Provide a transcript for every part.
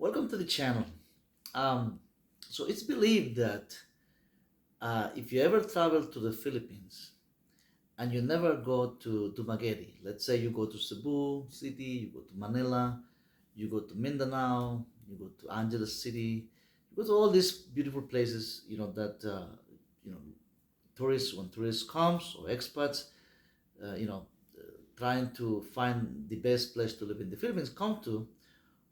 Welcome to the channel. Um, so it's believed that if you ever travel to the Philippines and you never go to Dumaguete, let's say you go to Cebu City, you go to Manila, you go to Mindanao, you go to Angeles City, you go to all these beautiful places, that you know tourists when tourists comes or expats, uh, you know, trying to find the best place to live in the Philippines come to,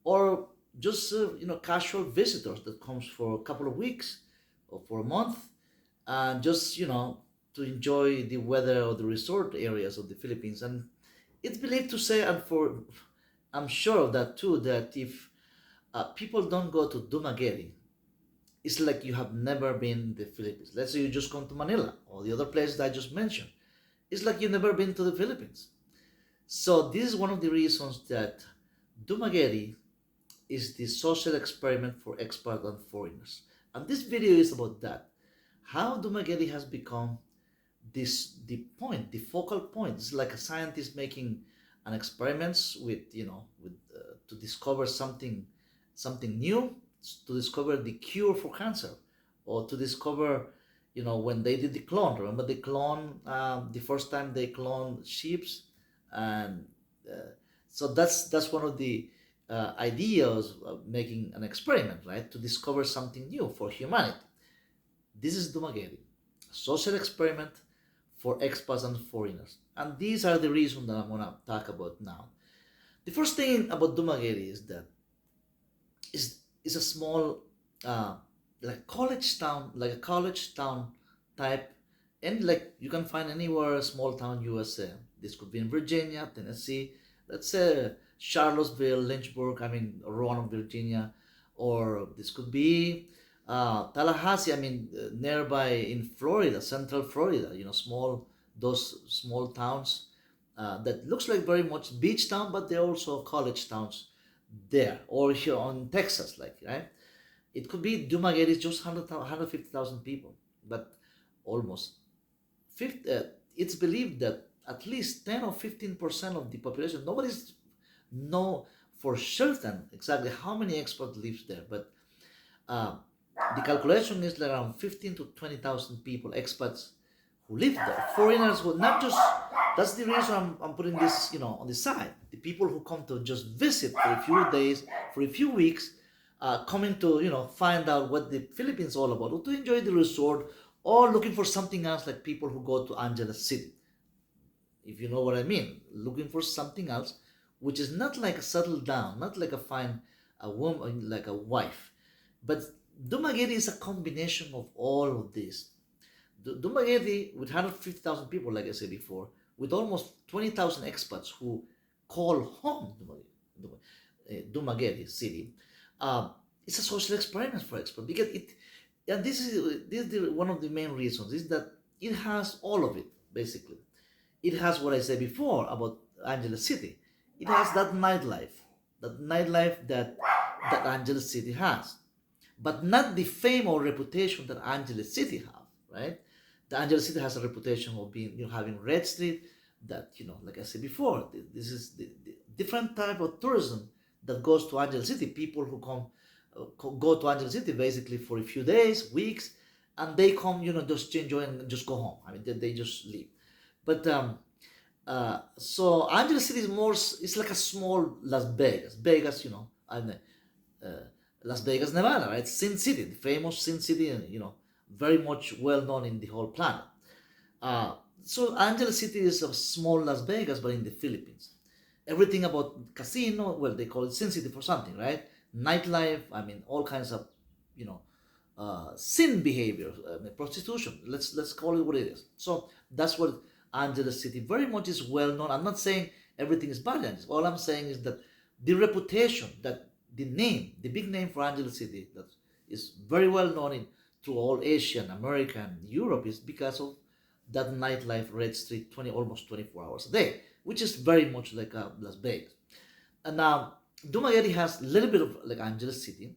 or just casual visitors that comes for a couple of weeks or for a month, and just to enjoy the weather or the resort areas of the Philippines. And it's believed to say, and for I'm sure of that too, that if people don't go to Dumaguete, it's like you have never been to the Philippines. Let's say you just come to Manila or the other places that I just mentioned, it's like you've never been to the Philippines. So this is one of the reasons that Dumaguete is the social experiment for expats and foreigners. And this video is about that. How Dumaguete has become the focal point. It's like a scientist making an experiments to discover something new, to discover the cure for cancer, or to discover, when they did the clone. Remember the clone, the first time they cloned sheeps, and uh, so that's one of the ideas of making an experiment, right? To discover something new for humanity. This is Dumaguete, a social experiment for expats and foreigners. And these are the reasons that I'm going to talk about now. The first thing about Dumaguete is that is a small, uh, like a college town type, and like you can find anywhere small town USA. This could be in Virginia, Tennessee, let's say Charlottesville, Lynchburg, Roanoke, Virginia, or this could be Tallahassee, nearby in Florida, Central Florida, those small towns that looks like very much beach town, but they're also college towns there, or here on Texas, like, right? It could be Dumaguete is just 150,000 people, but almost 50, it's believed that at least 10 or 15% of the population, nobody's know for certain exactly how many expats lives there, but uh, the calculation is like around 15 to 20,000 people, expats who live there. Foreigners who not just, that's the reason I'm putting this, on the side. The people who come to just visit for a few days, for a few weeks, coming to, find out what the Philippines is all about, or to enjoy the resort, or looking for something else, like people who go to Angeles City, if you know what I mean, looking for something else, which is not like a settle down, not like a woman, like a wife, but Dumaguete is a combination of all of this. Dumaguete, with 150,000 people, like I said before, with almost 20,000 expats who call home Dumaguete City, it's a social experiment for expats, because and this is one of the main reasons, is that it has all of it, basically. It has what I said before about Angeles City. It has that nightlife that Angeles City has, but not the fame or reputation that Angeles City have, right? The Angeles City has a reputation of being, having Red Street, that, like I said before, this is the different type of tourism that goes to Angeles City. People who go to Angeles City basically for a few days, weeks, and they come, just to enjoy and just go home. They just leave. But so Angeles City is more, it's like a small Las Vegas, and uh, Las Vegas, Nevada, right? Sin City, the famous Sin City, and very much well known in the whole planet. Uh, so Angeles City is a small Las Vegas, but in the Philippines. Everything about casino, well, they call it Sin City for something, right? Nightlife, all kinds of, sin behavior, prostitution. Let's call it what it is. So that's what Angeles City very much is well known. I'm not saying everything is bad. All I'm saying is that the reputation, that the big name for Angeles City, that is very well known through all Asia and America and Europe, is because of that nightlife, Red Street, almost 24 hours a day, which is very much like Las Vegas. And now Dumaguete has a little bit of like Angeles City.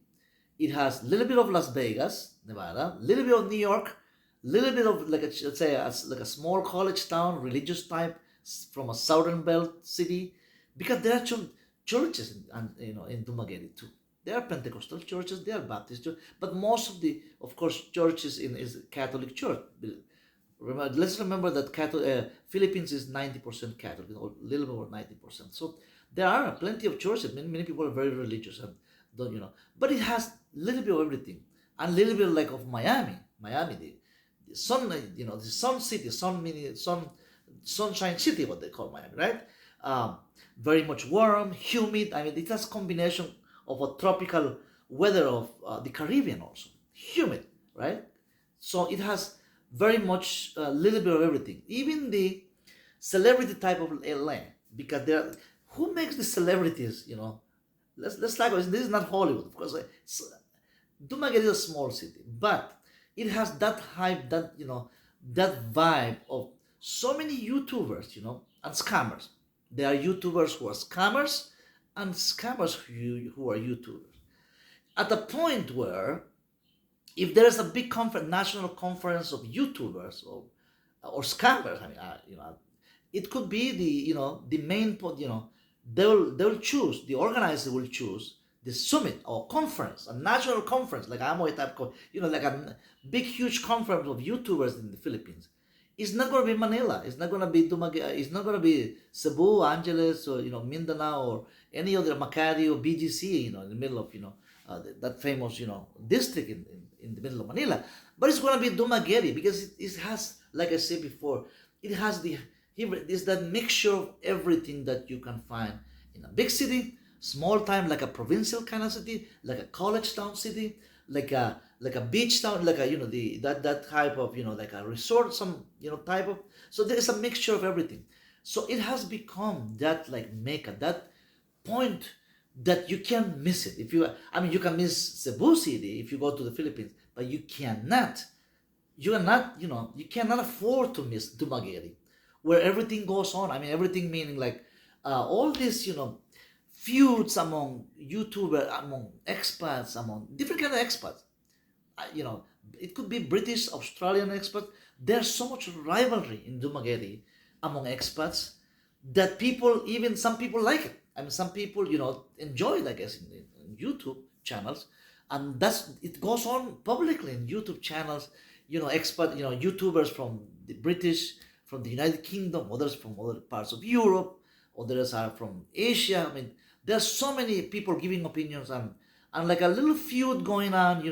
It has a little bit of Las Vegas, Nevada, a little bit of New York, a little bit of like let's say like a small college town, religious type, from a southern belt city, because there are churches in Dumaguete too. There are Pentecostal churches, there are Baptist churches, but most of the, of course, churches in is Catholic church. Remember, let's remember that Philippines is 90% Catholic, or a little over 90%. So there are plenty of churches. Many people are very religious and don't, but it has a little bit of everything, and a little bit like of Miami, the sun, the sun city, sunshine city, what they call Miami, right? Um, Very much warm, humid. I mean, it has combination of a tropical weather of the Caribbean also, humid, right? So it has very much a little bit of everything, even the celebrity type of LA, because there, who makes the celebrities? Let's talk about this. Is not Hollywood, of course. Dumaguete is a small city, but it has that hype, that vibe of so many YouTubers, and scammers. There are YouTubers who are scammers, and scammers who are YouTubers. At a point where, if there is a big national conference of YouTubers or scammers, I mean, it could be the main point. They'll choose, the organizer will choose the summit or conference, a national conference like Amoy type, like a big huge conference of YouTubers in the Philippines. It's not going to be Manila. It's not going to be Dumaguete. It's not going to be Cebu, Angeles, or Mindanao, or any other Makati or BGC. In the middle of that famous district in the middle of Manila. But it's going to be Dumaguete because it has, like I said before, it has it's that mixture of everything that you can find in a big city, small town like a provincial kind of city, like a college town city, like a beach town, like that type of like a resort, some type of. So there is a mixture of everything. So it has become that like Mecca, that point that you can't miss it. You can miss Cebu City if you go to the Philippines, but you cannot. You cannot afford to miss Dumaguete, where everything goes on. I mean, everything meaning like all these feuds among YouTubers, among expats, among different kind of expats. It could be British, Australian expats. There's so much rivalry in Dumaguete among expats that even some people like it. I mean, some people, enjoy it, I guess, in YouTube channels. And it goes on publicly in YouTube channels, YouTubers from the British, from the United Kingdom, others from other parts of Europe, others are from Asia. I mean, there's so many people giving opinions and like a little feud going on,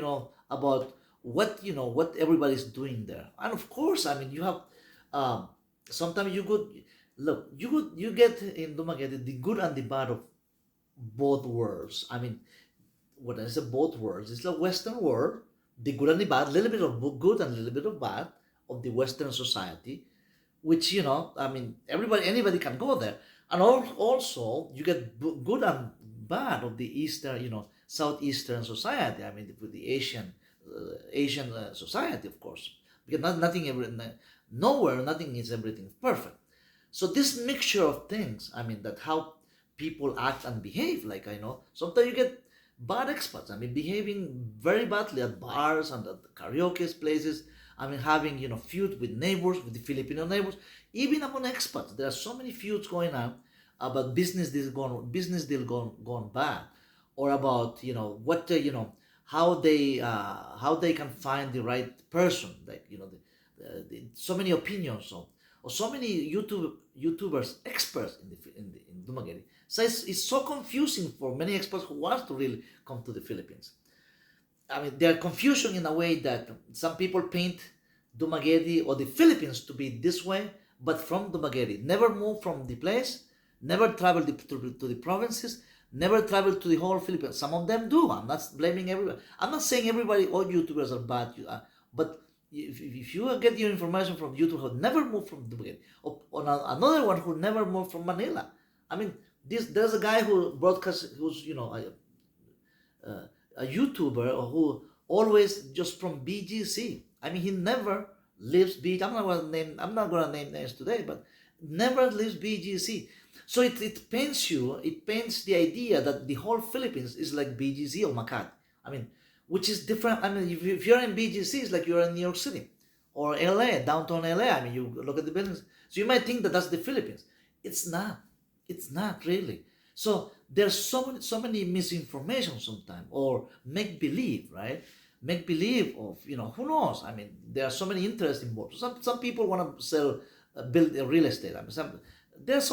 about what everybody's doing there. And of course, I mean, you have sometimes you get in Dumaguete the good and the bad of both worlds. I mean, when I say both worlds, it's the Western world, the good and the bad, a little bit of good and a little bit of bad of the Western society, which I mean, anybody can go there. And also you get good and bad of the Eastern, Southeastern society. I mean, with the Asian society, of course, because nothing is everything perfect. So this mixture of things, I mean, that how people act and behave, like I know, sometimes you get bad expats. I mean, behaving very badly at bars and at karaoke places. I mean, having feud with neighbors, with the Filipino neighbors, even among expats. There are so many feuds going on about business deal gone bad, or about what how they can find the right person, like so many opinions or so many YouTubers experts in Dumaguete. So it's so confusing for many experts who want to really come to the Philippines. I mean, they're confusion in a way that some people paint Dumaguete or the Philippines to be this way, but from Dumaguete, never moved from the place, never traveled to the provinces, never traveled to the whole Philippines. Some of them do. I'm not blaming everybody. I'm not saying all YouTubers are bad, but if you get your information from YouTube who never moved from Dumaguete, or another one who never moved from Manila. I mean, there's a guy who broadcasts, who's a YouTuber who always just from BGC. I mean, he never leaves BGC. I'm not gonna name names today, but never leaves BGC. So it paints the idea that the whole Philippines is like BGC or Makati. I mean, which is different. I mean, if you're in BGC, it's like you're in New York City or LA, downtown LA. I mean, you look at the buildings. So you might think that that's the Philippines. It's not. It's not really. So there's so many misinformation sometimes, or make believe, right? Make believe of, who knows. I mean, there are so many interests involved. Some people want to sell, build a real estate. I mean, there's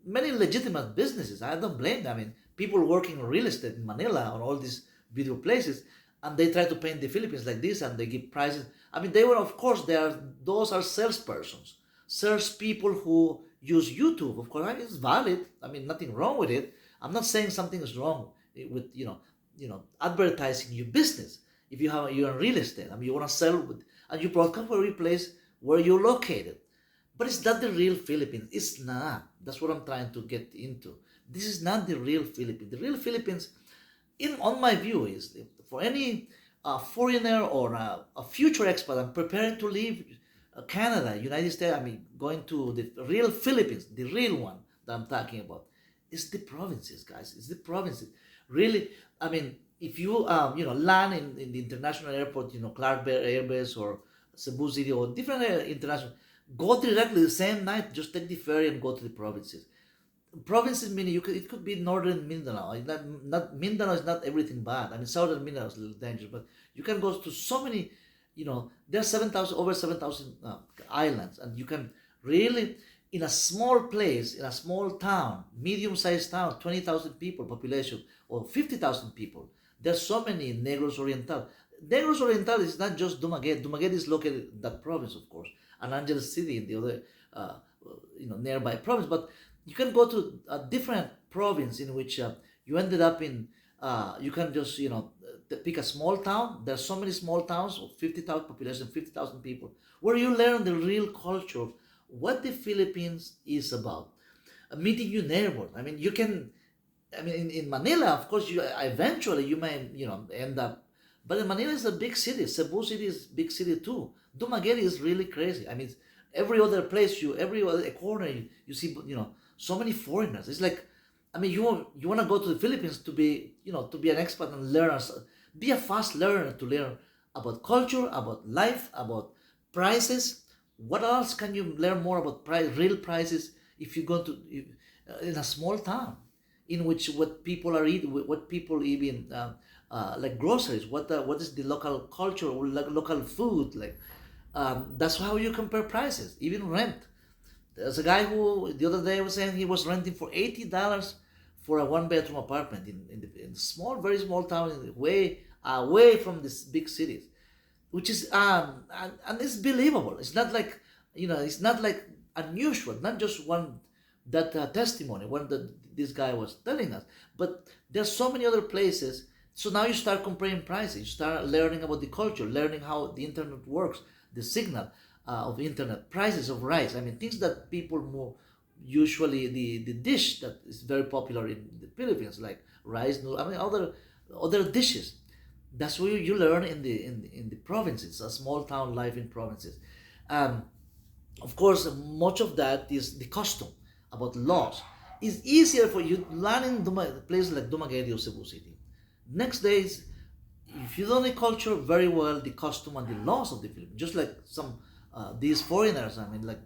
many legitimate businesses. I don't blame them. I mean, people working in real estate in Manila or all these beautiful places, and they try to paint the Philippines like this, and they give prices. I mean, they were, of course, those are salespersons, salespeople who use YouTube. Of course, it's valid. I mean, nothing wrong with it. I'm not saying something is wrong with advertising your business. If you're in real estate, I mean, you want to sell and you broadcast for every place where you're located. But it's not the real Philippines. It's not. That's what I'm trying to get into. This is not the real Philippines. The real Philippines, on my view, is for any foreigner or a future expat, I'm preparing to leave Canada, United States. I mean, going to the real Philippines, the real one that I'm talking about. It's the provinces, guys. It's the provinces. Really, I mean, if you land in the international airport, Clark Bear Air Base or Cebu City or different international, go directly the same night. Just take the ferry and go to the provinces. Provinces meaning it could be northern Mindanao. Not Mindanao is not everything bad. I mean, southern Mindanao is a little dangerous, but you can go to so many. There's 7,000 over 7,000 islands, and you can really, in a small place, in a small town, medium-sized town, 20,000 people population or 50,000 people. There's so many Negros Oriental. Negros Oriental is not just Dumaguete. Dumaguete is located in that province, of course, and Angeles City in the other, nearby province. But you can go to a different province in which you ended up in. You can just pick a small town. There's so many small towns of 50,000 population, 50,000 people, where you learn the real culture of what the Philippines is about. Meeting your neighbor. I mean, you can. I mean, in Manila, of course, you eventually you may end up. But Manila is a big city. Cebu City is a big city too. Dumaguete is really crazy. I mean, every other place every other corner you see so many foreigners. It's like, I mean, you want to go to the Philippines to be to be an expert and learn, be a fast learner, to learn about culture, about life, about prices. What else can you learn more about real prices if you go to in a small town, in which what people are eating, what people even like groceries, what is the local culture or local food like. That's how you compare prices, even rent. There's a guy who the other day was saying he was renting for $80 for a one-bedroom apartment in a small, very small town, way away from these big cities, which is and it's believable. It's not like it's not like unusual. Not just one that testimony one that this guy was telling us, but there's so many other places. So now you start comparing prices. You start learning about the culture, learning how the internet works, the signal of internet, prices of rice. I mean, things that people more usually the dish that is very popular in the Philippines, like rice noodle. I mean, other dishes. That's what you learn in the provinces, a small town life in provinces. Um, of course, much of that is the custom about laws. It's easier for you learn in places like Dumaguete or Cebu City. Next days, if you don't know culture very well, the custom and the laws of the Philippines, just like some these foreigners, I mean, like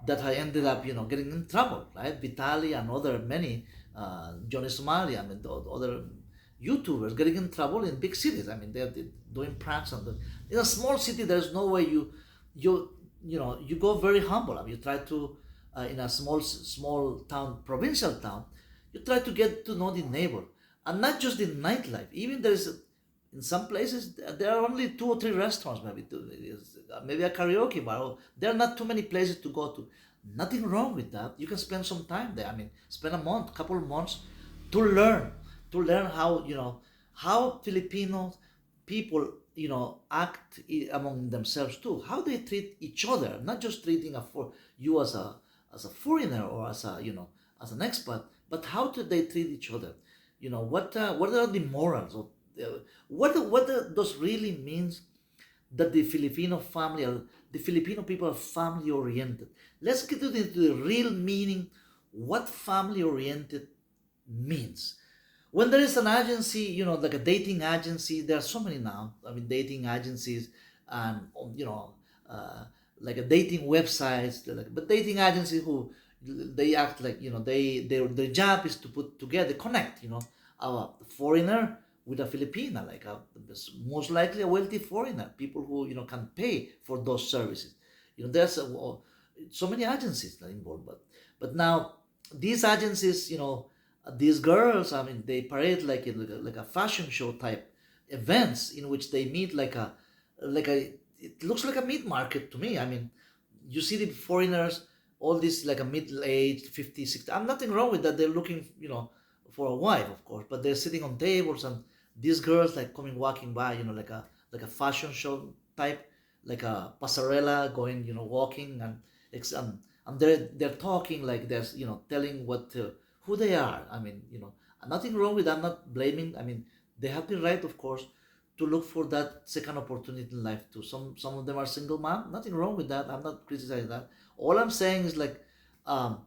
that I ended up, getting in trouble, right? Vitali and other many, Johnny Somali, I mean, the other YouTubers getting in trouble in big cities. I mean, they're doing pranks in a small city. There's no way you go very humble. I mean, you try to in a small town, provincial town, you try to get to know the neighbor, and not just the nightlife. Even in some places there are only 2 or 3 restaurants, maybe a karaoke bar. There are not too many places to go to. Nothing wrong with that. You can spend some time there. I mean, spend a month, couple of months to learn how how Filipino people act among themselves too. How they treat each other, not just treating you as a foreigner or as as an expat, but how do they treat each other? What are the morals of what does really means that the Filipino family or the Filipino people are family oriented. Let's get into the real meaning, what family oriented means. When there is an agency, like a dating agency, there are so many now. I mean, dating agencies and like a dating websites, but dating agencies who they act like, their job is to put together, connect, a foreigner with a Filipina, like most likely a wealthy foreigner, people who can pay for those services. There's so many agencies that are involved, but now these agencies, these girls, I mean, they parade like like a fashion show type events in which they meet like a it looks like a meat market to me. I mean, you see the foreigners, all this like a middle-aged 50, 60. I'm nothing wrong with that. They're looking, for a wife, of course, but they're sitting on tables, and these girls like coming walking by, like a fashion show type, like a pasarela going, walking, and they're talking like there's, telling who they are. I mean, nothing wrong with that. I'm not blaming. I mean, they have the right, of course, to look for that second opportunity in life too. Some of them are single mom. Nothing wrong with that. I'm not criticizing that. All I'm saying is like, um,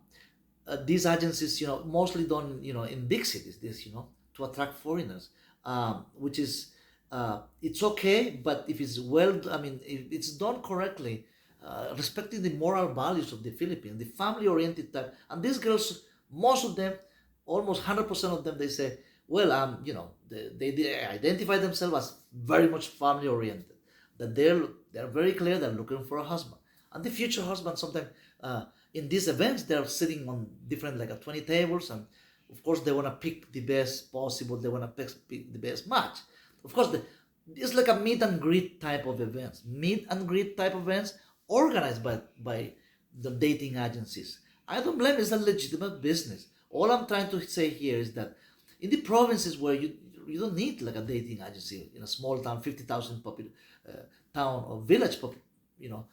these agencies, mostly done, in big cities. This, to attract foreigners, which is, it's okay, but if it's well, I mean, if it's done correctly, respecting the moral values of the Philippines, the family-oriented type, and these girls, most of them, almost 100% of them, they say, well, they identify themselves as very much family-oriented. That they're very clear they're looking for a husband, and the future husband. Sometimes, in these events, they're sitting on different like 20 tables, and of course they want to pick the best possible. They want to pick the best match. Of course, it's like a meet and greet type of events. Meet and greet type events organized by the dating agencies. I don't blame. It's a legitimate business. All I'm trying to say here is that in the provinces where you don't need like a dating agency in a small town, 50,000 town or village, you know,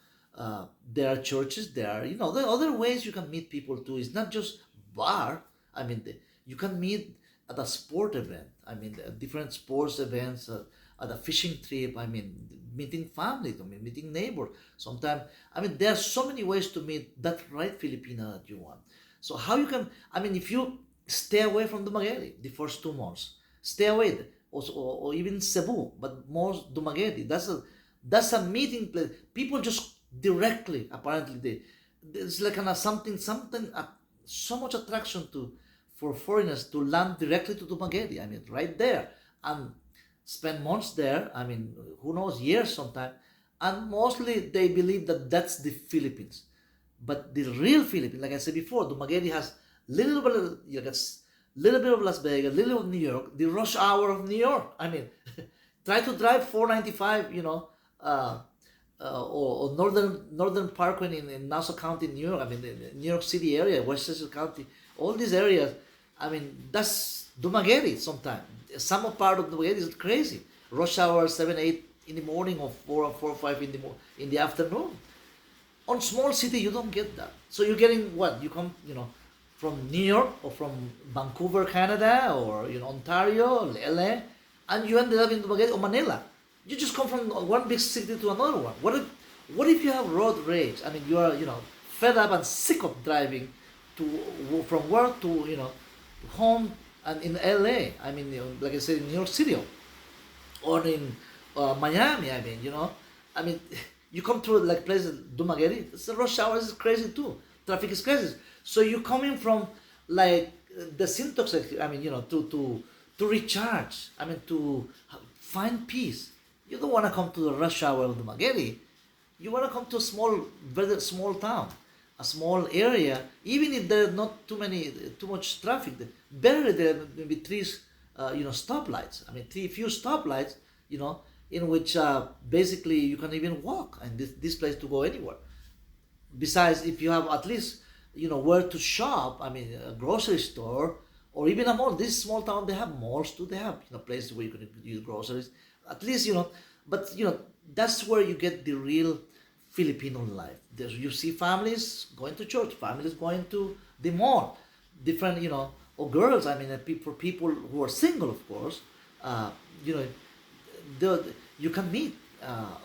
there are churches. There are there are other ways you can meet people too. It's not just bar. I mean, you can meet at a sport event. I mean, different sports events, at a fishing trip. I mean, meeting family. I mean, meeting neighbors. Sometimes, I mean, there are so many ways to meet that right Filipina that you want. So how you can? I mean, if you stay away from Dumaguete the first 2 months, stay away, or even Cebu, but more Dumaguete. That's a meeting place. People just directly, apparently, there's like something, so much attraction for foreigners to land directly to Dumaguete. I mean, right there, and spend months there. I mean, who knows, years sometimes. And mostly they believe that that's the Philippines. But the real Philippines, like I said before, Dumaguete has little bit, little bit of Las Vegas, little of New York, the rush hour of New York. I mean, try to drive 495, or Northern Parkway in Nassau County, New York. I mean, the New York City area, Westchester County, all these areas. I mean, that's Dumaguete sometimes. Some part of Dumaguete is crazy. Rush hour 7, 8 in the morning, or 4 or 5 in the afternoon. On small city, you don't get that. So you're getting what? You come, from New York or from Vancouver, Canada, or Ontario, LA, and you ended up in Dumaguete or Manila. You just come from one big city to another one. What if you have road rage? I mean, you are fed up and sick of driving from work to home, and in LA. I mean, like I said, in New York City, or in Miami. I mean, I mean, you come to like places Dumaguete. The rush hour is crazy too. Traffic is crazy. So you coming from like the syntax. I mean, to recharge. I mean, to find peace. You don't want to come to the rush hour of Dumaguete. You want to come to a very small town, a small area. Even if there's not too much traffic, barely there may be three, stoplights. I mean, few stoplights, in which basically you can even walk and this place to go anywhere. Besides, if you have at least where to shop. I mean, a grocery store or even a mall. This small town, they have malls too. They have places where you can use groceries. At least but that's where you get the real Filipino life. You see families going to church, families going to the mall, different or girls. I mean, for people who are single, of course, you know, you can meet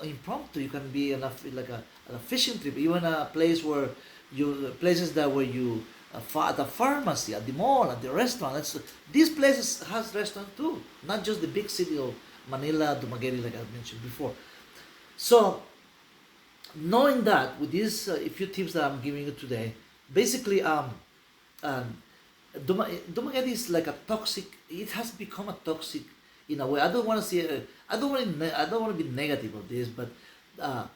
impromptu. You can be like a fishing trip, even a place where places that where you at the pharmacy, at the mall, at the restaurant. These places has restaurants too, not just the big city of Manila, Dumaguete, like I mentioned before. So knowing that, with these few tips that I'm giving you today, basically, um, Dumaguete is like a toxic. It has become a toxic in a way. I don't want to say. I don't want to. I don't want to be negative of this, uh,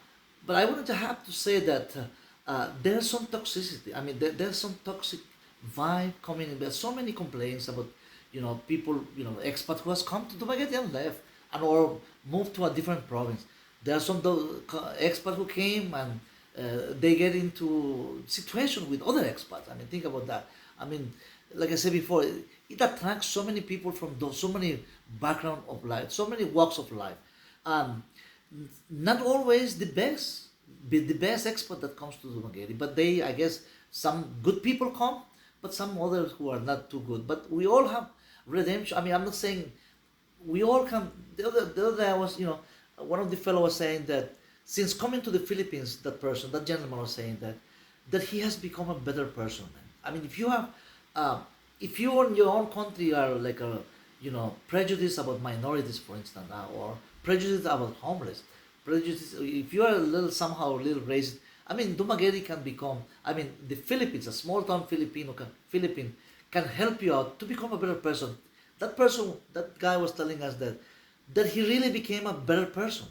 but I wanted to have to say that there's some toxicity. I mean, there's some toxic vibe coming in. There's so many complaints about, people, expats who has come to Dumaguete and left, and or moved to a different province. There are some expats who came and they get into situation with other expats. I mean, think about that. I mean, like I said before, it attracts so many people from so many background of life, so many walks of life. Um, Not always the best expert that comes to Dumaguete, but I guess, some good people come, but some others who are not too good. But we all have redemption. I mean, I'm not saying we all can. The other day I was, one of the fellow was saying that since coming to the Philippines, that gentleman was saying that he has become a better person, man. I mean, uh, if you in your own country are like a, prejudice about minorities, for instance, or prejudice about homeless, prejudice, if you are somehow a little racist, I mean, Dumaguete can become, I mean, the Philippines, a small town Philippine can help you out to become a better person. That guy was telling us that he really became a better person.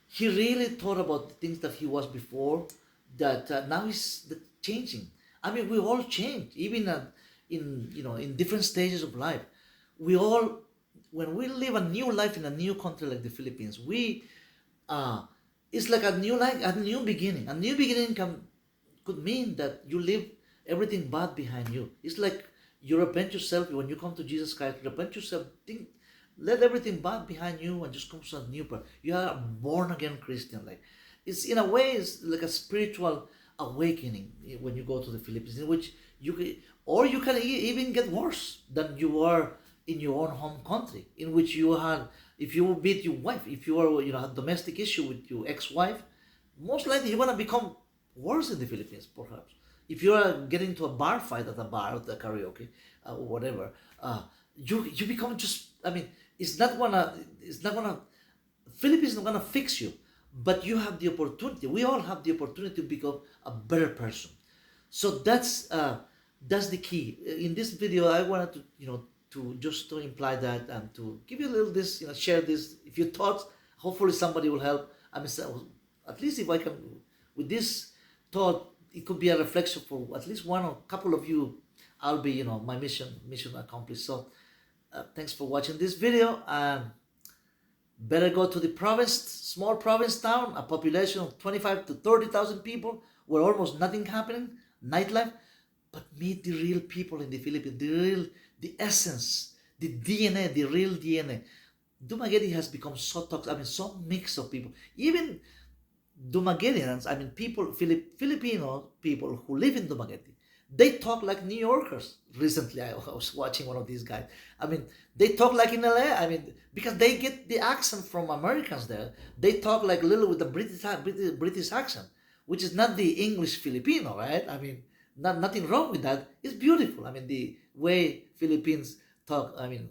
He really thought about the things that he was before, that now he's changing. I mean, we all change, even in different stages of life. We all, when we live a new life in a new country like the Philippines, we uh, it's like a new life, a new beginning. A new beginning could mean that you leave everything bad behind you. It's like you repent yourself when you come to Jesus Christ. Repent yourself. Think, let everything bad behind you and just come to a new person. You are a born again Christian. Like, it's in a way, it's like a spiritual awakening when you go to the Philippines, in which or you can even get worse than you are in your own home country, in which you had, if you beat your wife, if you are, had domestic issue with your ex-wife, most likely you're gonna become worse in the Philippines, perhaps. If you are getting into a bar fight at a bar, at the karaoke, or whatever, you become just. I mean, it's not gonna. Philippines is not gonna fix you, but you have the opportunity. We all have the opportunity to become a better person. So that's the key. In this video, I wanted to, to just to imply that, and to give you a little this, share this. If you thought, hopefully somebody will help. I mean, at least if I can, with this thought, it could be a reflection for at least one or couple of you. I'll be, my mission accomplished. So thanks for watching this video. Better go to the province, small province town, a population of 25 to 30,000 people, where almost nothing happening, nightlife, but meet the real people in the Philippines, the essence, the DNA, the real DNA. Dumaguete has become so toxic. I mean, so mix of people. Even Dumagueteans, I mean, Filipino people who live in Dumaguete, they talk like New Yorkers. Recently, I was watching one of these guys. I mean, they talk like in LA. I mean, because they get the accent from Americans there. They talk like little with the British accent, which is not the English Filipino, right? I mean, nothing wrong with that. It's beautiful. I mean, the way Philippines talk, I mean,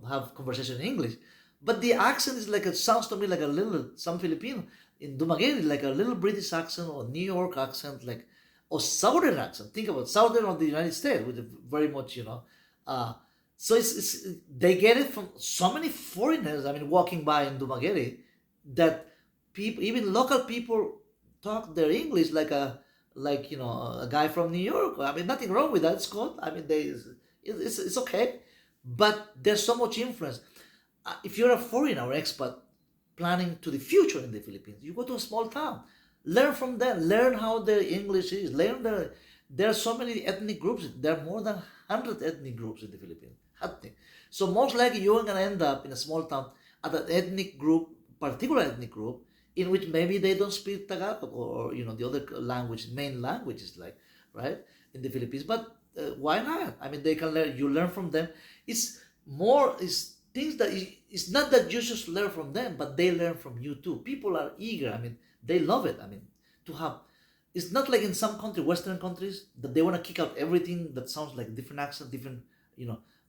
have conversation in English. But the accent is like, it sounds to me like a little, some Filipino in Dumaguete, like a little British accent or New York accent, like, or southern accent. Think about southern of the United States, with very much, so it's they get it from so many foreigners. I mean, walking by in Dumaguete, that people, even local people, talk their English like a guy from New York. I mean, nothing wrong with that. It's good. I mean, it's okay, but there's so much influence. If you're a foreigner or expat planning to the future in the Philippines, you go to a small town, learn from them, learn how their English is, learn there are so many ethnic groups. There are more than 100 ethnic groups in the Philippines. So most likely you're gonna end up in a small town at an ethnic group, particular ethnic group, in which maybe they don't speak Tagalog, or the other language, main languages, like, right, in the Philippines. But why not? I mean, they can learn. You learn from them. It's more. It's things that it's not that you just learn from them, but they learn from you too. People are eager. I mean, they love it. I mean, to have. It's not like in some country, Western countries, that they want to kick out everything that sounds like different accent, different,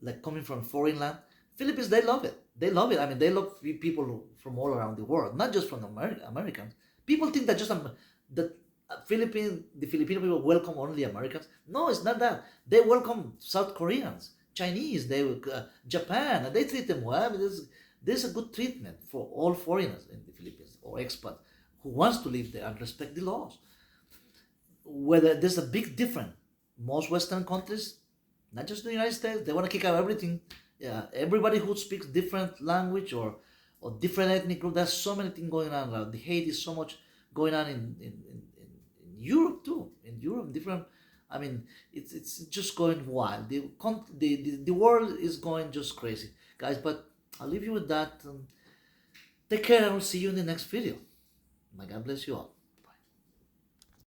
like coming from foreign land. Philippines, they love it. They love it. I mean, they love people from all around the world, not just from Americans. People think that just that The Filipino people welcome only Americans. No, it's not that. They welcome South Koreans, Chinese, Japan, and they treat them well. There's a good treatment for all foreigners in the Philippines or expats who wants to live there and respect the laws. Whether there's a big difference, most Western countries, not just the United States, they want to kick out everything. Yeah, everybody who speaks different language or different ethnic group. There's so many things going on around. The hate is so much going on in Europe too. In Europe, different. I mean, it's just going wild. The world is going just crazy, guys. But I'll leave you with that. Take care, and I'll see you in the next video. My God bless you all.